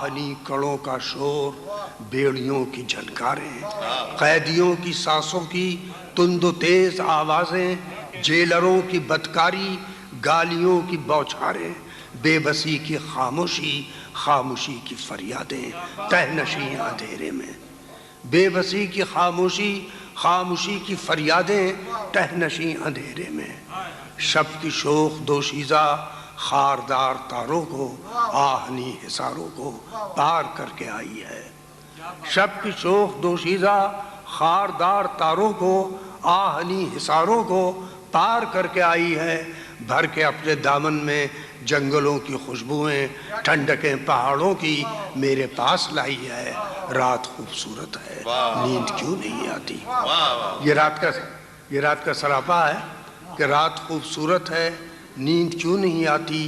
آہنی کڑوں کا شور، بیڑیوں کی جھنکاریں، قیدیوں کی سانسوں کی تند و تیز آوازیں، جیلروں کی بدکاری، گالیوں کی بوچھاریں، بے بسی کی خاموشی، خاموشی کی فریادیں تہنشیں اندھیرے میں، بے بسی کی خاموشی، خاموشی کی فریادیں تہنشیں اندھیرے میں، شب کی شوخ دوشیزہ خاردار تاروں کو، آہنی حصاروں کو پار کر کے آئی ہے، شب کی شوخ دوشیزہ خاردار تاروں کو، آہنی حصاروں کو پار کر کے آئی ہے، بھر کے اپنے دامن میں جنگلوں کی خوشبوئیں، ٹھنڈکیں پہاڑوں کی میرے پاس لائی ہے، رات خوبصورت ہے، نیند کیوں نہیں آتی؟ یہ رات کا سراپا ہے کہ رات خوبصورت ہے، نیند کیوں نہیں آتی؟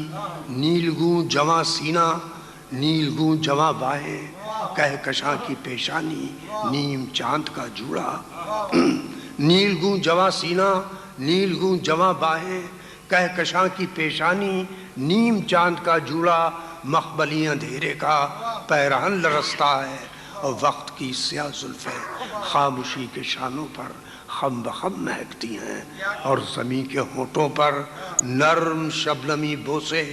نیلگوں جواں سینہ، نیلگوں جواں باہیں، کہکشاں کی پیشانی، نیم چاند کا جوڑا، نیلگوں جواں سینہ، نیلگوں جواں باہیں، کہکشاں کی پیشانی، نیم چاند کا جوڑا، مخملی اندھیرے کا پیرہن لرزتا ہے، اور وقت کی سیاہ زلفیں خاموشی کے شانوں پر خم بخم مہکتی ہیں، اور زمیں کے ہونٹوں پر نرم شبنمی بوسے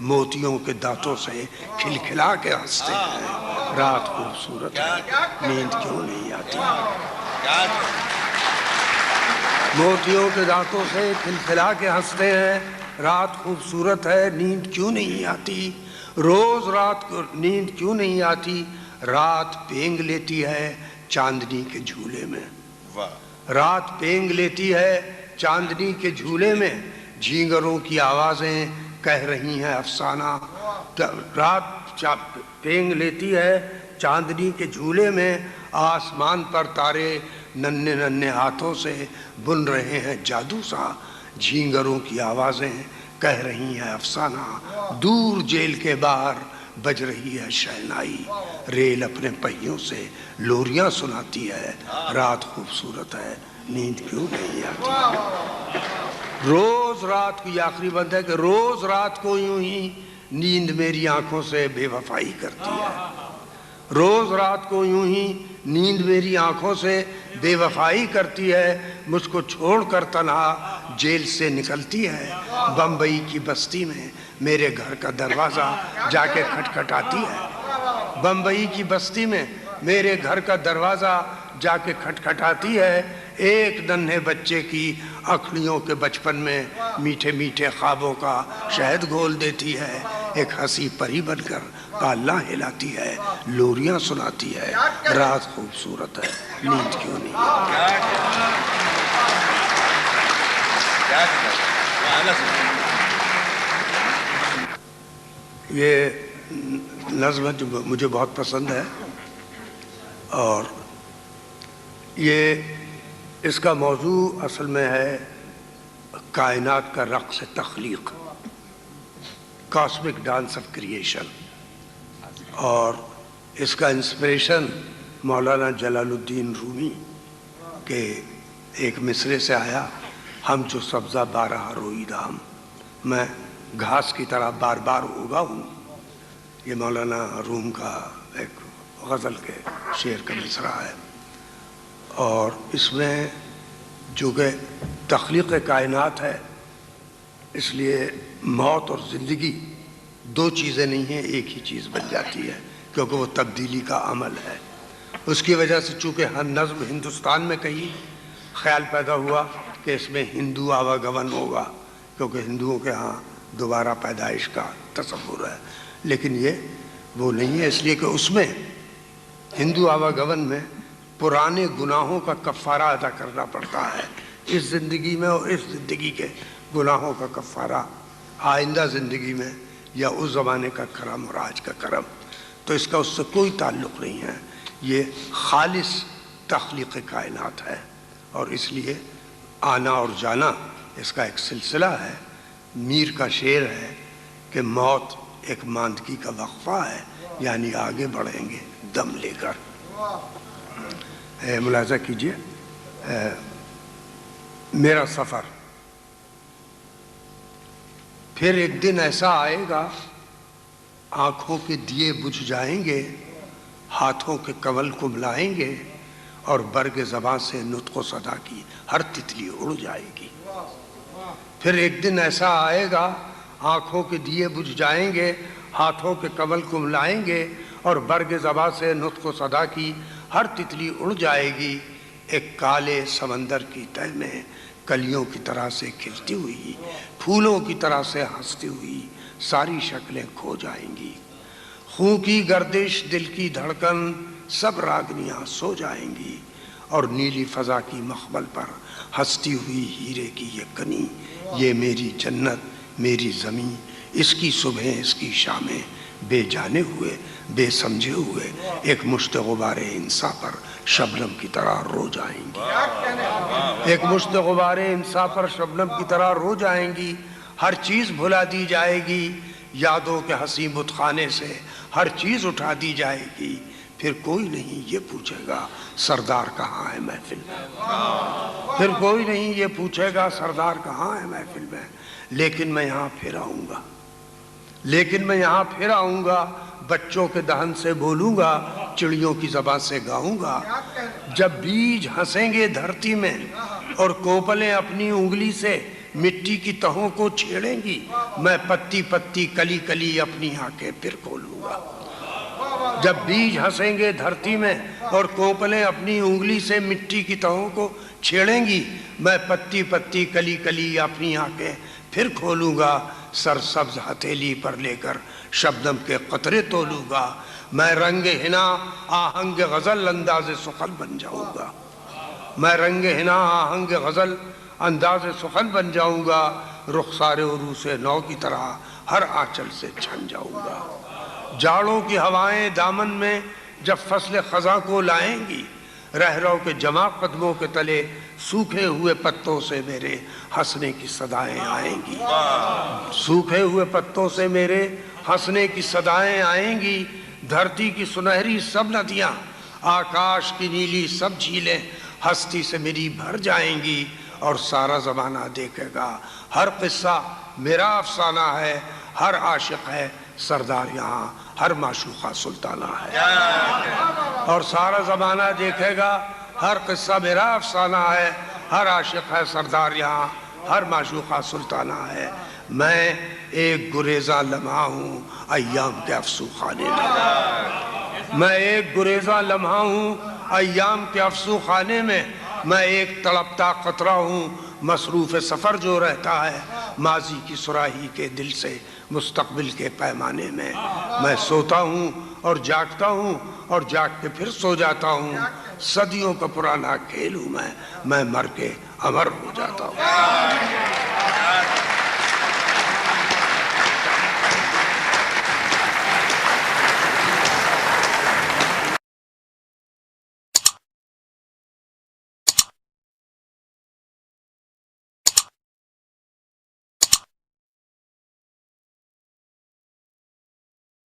موتیوں کے دانتوں سے کھلکھلا کے ہنستے ہیں، رات خوبصورت ہے، نیند کیوں نہیں آتی؟ موتیوں کے دانتوں سے کھلکھلا کے ہنستے ہیں، رات خوبصورت ہے، نیند کیوں نہیں آتی؟ روز رات کو نیند کیوں نہیں آتی؟ رات پینگ لیتی ہے چاندنی کے جھولے میں، رات پینگ لیتی ہے چاندنی کے جھولے میں، جھینگروں کی آوازیں کہہ رہی ہیں افسانہ، رات پینگ لیتی ہے چاندنی کے جھولے میں، آسمان پر تارے ننھے ننھے ہاتھوں سے بن رہے ہیں جادو سا، جھینگروں کی آوازیں کہہ رہی ہیں افسانہ، دور جیل کے باہر بج رہی ہے شہنائی، ریل اپنے پہیوں سے لوریاں سناتی ہے، رات خوبصورت ہے، نیند کیوں نہیں آتی؟ روز رات کو، یہ آخری بند ہے کہ روز رات کو یوں ہی نیند میری آنکھوں سے بے وفائی کرتی ہے، روز رات کو یوں ہی نیند میری آنکھوں سے بے وفائی کرتی ہے، مجھ کو چھوڑ کر تنہا جیل سے نکلتی ہے، بمبئی کی بستی میں میرے گھر کا دروازہ جا کے کھٹکھٹاتی ہے، بمبئی کی بستی میں میرے گھر کا دروازہ جا کے کھٹکھٹاتی ہے، ایک ننھے بچے کی اکھڑیوں کے بچپن میں میٹھے میٹھے خوابوں کا شہد گھول دیتی ہے، ایک ہنسی پری بن کر کالاں ہلاتی ہے، لوریاں سناتی ہے، رات خوبصورت ہے، نیند کیوں نہیں آتی؟ یہ نظم جو مجھے بہت پسند ہے، اور یہ اس کا موضوع اصل میں ہے کائنات کا رقص تخلیق، کاسمک ڈانس آف کریشن، اور اس کا انسپریشن مولانا جلال الدین رومی کے ایک مصرے سے آیا، ہم جو سبزہ بارہ روئیدہ ہم، میں گھاس کی طرح بار بار اگا ہوں، یہ مولانا روم کا ایک غزل کے شعر کا مصرع ہے، اور اس میں جو کہ تخلیق کائنات ہے، اس لیے موت اور زندگی دو چیزیں نہیں ہیں، ایک ہی چیز بن جاتی ہے، کیونکہ وہ تبدیلی کا عمل ہے، اس کی وجہ سے چونکہ ہر نظم ہندوستان میں کہیں خیال پیدا ہوا کہ اس میں ہندو آواگمن ہوگا، کیونکہ ہندوؤں کے ہاں دوبارہ پیدائش کا تصور ہے، لیکن یہ وہ نہیں ہے، اس لیے کہ اس میں ہندو آواگمن میں پرانے گناہوں کا کفارہ ادا کرنا پڑتا ہے، اس زندگی میں اور اس زندگی کے گناہوں کا کفارہ آئندہ زندگی میں، یا اس زمانے کا کرم اور آج کا کرم، تو اس کا اس سے کوئی تعلق نہیں ہے، یہ خالص تخلیق کائنات ہے، اور اس لیے آنا اور جانا اس کا ایک سلسلہ ہے۔ میر کا شعر ہے کہ موت ایک ماندگی کا وقفہ ہے، یعنی آگے بڑھیں گے دم لے کر۔ ملاحظہ کیجئے، میرا سفر، پھر ایک دن ایسا آئے گا آنکھوں کے دیے بجھ جائیں گے، ہاتھوں کے کنول کملائیں گے، اور برگ زباں سے نطق و صدا کی ہر تتلی اڑ جائے گی۔ پھر ایک دن ایسا آئے گا، آنکھوں کے دیے بجھ جائیں گے، ہاتھوں کے کنول کملائیں گے، اور برگ زباں سے نطق و صدا کی ہر تتلی اڑ جائے گی۔ ایک کالے سمندر کی تہ میں کلیوں کی طرح سے کھلتی ہوئی، پھولوں کی طرح سے ہنستی ہوئی ساری شکلیں کھو جائیں گی۔ خون کی گردش، دل کی دھڑکن، سب راگنیاں سو جائیں گی، اور نیلی فضا کی مخمل پر ہنستی ہوئی ہیرے کی یہ کنی، یہ میری جنت، میری زمین، اس کی صبحیں، اس کی شامیں بے جانے ہوئے، بے سمجھے ہوئے ایک مشت غبار انسا پر شبنم کی طرح رو جائیں گی۔ ایک مشت غبار انسا پر شبنم کی طرح رو جائیں گی۔ ہر چیز بھلا دی جائے گی، یادوں کے حسین بت خانے سے ہر چیز اٹھا دی جائے گی۔ پھر کوئی نہیں یہ پوچھے گا سردار کہاں ہے محفل میں، پھر کوئی نہیں یہ پوچھے گا سردار کہاں ہے محفل میں۔ لیکن میں یہاں پھر آؤں گا، لیکن میں یہاں پھر آؤں گا، بچوں کے دہن سے بولوں گا، چڑیوں کی زبان سے گاؤں گا۔ جب بیج ہنسیں گے دھرتی میں، اور کوپلیں اپنی انگلی سے مٹی کی تہوں کو چھیڑیں گی، میں پتی پتی کلی کلی اپنی آنکھیں پھر کھولوں گا۔ جب بیج ہنسیں گے دھرتی میں، اور کوپلیں اپنی انگلی سے مٹی کی تہوں کو چھیڑیں گی، میں پتی پتی کلی کلی اپنی آنکھیں پھر کھولوں گا۔ سرسبز ہتھیلی پر لے کر شبنم کے قطرے تولوں گا، میں رنگ حنا آہنگ غزل انداز سخن بن جاؤں گا، میں رنگ حنا آہنگ غزل انداز سخن بن جاؤں گا، رخسار عروس نو کی طرح ہر آنچل سے چھن جاؤں گا۔ جاڑوں کی ہوائیں دامن میں جب فصل خزاں کو لائیں گی، رہرو کے جمع قدموں کے تلے سوکھے ہوئے پتوں سے میرے ہنسنے کی صدائیں آئیں گی، سوکھے ہوئے پتوں سے میرے ہنسنے کی صدائیں آئیں گی۔ دھرتی کی سنہری سب ندیاں، آکاش کی نیلی سب جھیلیں ہستی سے میری بھر جائیں گی، اور سارا زمانہ دیکھے گا ہر قصہ میرا افسانہ ہے، ہر عاشق ہے سردار یہاں، ہر معشوقہ سلطانہ ہے۔ اور سارا زمانہ دیکھے گا ہر قصہ میرا افسانہ ہے، ہر عاشق ہے سردار یہاں، ہر معشوقہ سلطانہ ہے۔ میں ایک گریزاں لمحہ ہوں ایام کے افسو خانے میں، میں ایک گریزاں لمحہ ہوں ایام کے افسو خانے میں، میں ایک تڑپتا قطرہ ہوں مصروف سفر جو رہتا ہے ماضی کی سراہی کے دل سے مستقبل کے پیمانے میں۔ میں سوتا ہوں اور جاگتا ہوں، اور جاگ کے پھر سو جاتا ہوں، صدیوں کا پرانا کھیل ہوں میں مر کے امر ہو جاتا ہوں۔